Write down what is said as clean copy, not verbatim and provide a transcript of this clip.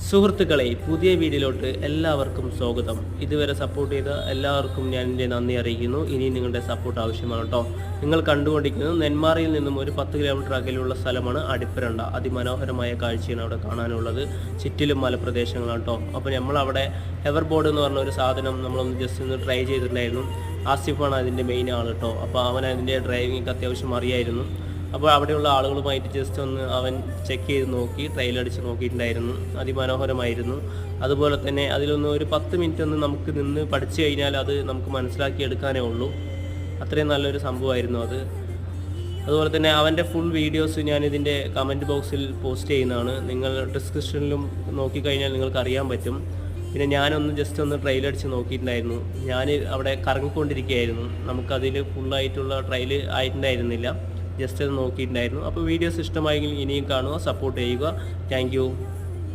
സുഹൃത്തുക്കളെ, പുതിയ വീഡിയോയിലോട്ട് എല്ലാവർക്കും സ്വാഗതം. ഇതുവരെ സപ്പോർട്ട് ചെയ്ത എല്ലാവർക്കും ഞാൻ എൻ്റെ നന്ദി അറിയിക്കുന്നു. ഇനി നിങ്ങളുടെ സപ്പോർട്ട് ആവശ്യമാണ് കേട്ടോ. നിങ്ങൾ കണ്ടുകൊണ്ടിരിക്കുന്നത് നെന്മാറയിൽ നിന്നും ഒരു 10 കിലോമീറ്റർ അകലെയുള്ള സ്ഥലമാണ് അടിപ്പരണ്ട. അതിമനോഹരമായ കാഴ്ചയാണ് അവിടെ കാണാനുള്ളത്. ചുറ്റിലും മലപ്രദേശങ്ങളാണ് കേട്ടോ. അപ്പോൾ നമ്മളവിടെ എവർ ബോർഡ് എന്ന് പറഞ്ഞ ഒരു സാധനം നമ്മളൊന്ന് ജസ്റ്റ് ഒന്ന് ട്രൈ ചെയ്തിട്ടുണ്ടായിരുന്നു. ആസിഫാണ് അതിൻ്റെ മെയിൻ ആൾ കേട്ടോ. അപ്പോൾ അവൻ അതിൻ്റെ ഡ്രൈവിംഗ് അത്യാവശ്യം അറിയായിരുന്നു. അപ്പോൾ അവിടെയുള്ള ആളുകളുമായിട്ട് ജസ്റ്റ് ഒന്ന് അവൻ ചെക്ക് ചെയ്ത് നോക്കി, ട്രയലടിച്ച് നോക്കിയിട്ടുണ്ടായിരുന്നു. അതിമനോഹരമായിരുന്നു. അതുപോലെ തന്നെ അതിലൊന്ന് ഒരു 10 മിനിറ്റ് ഒന്ന് നമുക്ക് നിന്ന് പഠിച്ചു കഴിഞ്ഞാൽ അത് നമുക്ക് മനസ്സിലാക്കിയെടുക്കാനേ ഉള്ളൂ. അത്രയും നല്ലൊരു സംഭവമായിരുന്നു അത്. അതുപോലെ തന്നെ അവൻ്റെ ഫുൾ വീഡിയോസ് ഞാനിതിൻ്റെ കമൻറ്റ് ബോക്സിൽ പോസ്റ്റ് ചെയ്യുന്നതാണ്. നിങ്ങൾ ഡിസ്ക്രിപ്ഷനിലും നോക്കിക്കഴിഞ്ഞാൽ നിങ്ങൾക്ക് അറിയാൻ പറ്റും. പിന്നെ ഞാനൊന്ന് ജസ്റ്റ് ഒന്ന് ട്രയലടിച്ച് നോക്കിയിട്ടുണ്ടായിരുന്നു. ഞാൻ അവിടെ കറങ്ങിക്കൊണ്ടിരിക്കുകയായിരുന്നു. നമുക്കതിൽ ഫുള്ളായിട്ടുള്ള ട്രയൽ ആയിട്ടുണ്ടായിരുന്നില്ല. ജസ്റ്റ് അത് നോക്കിയിട്ടുണ്ടായിരുന്നു. അപ്പോൾ വീഡിയോസ് ഇഷ്ടമായെങ്കിൽ ഇനിയും കാണുക, സപ്പോർട്ട് ചെയ്യുക. Thank you.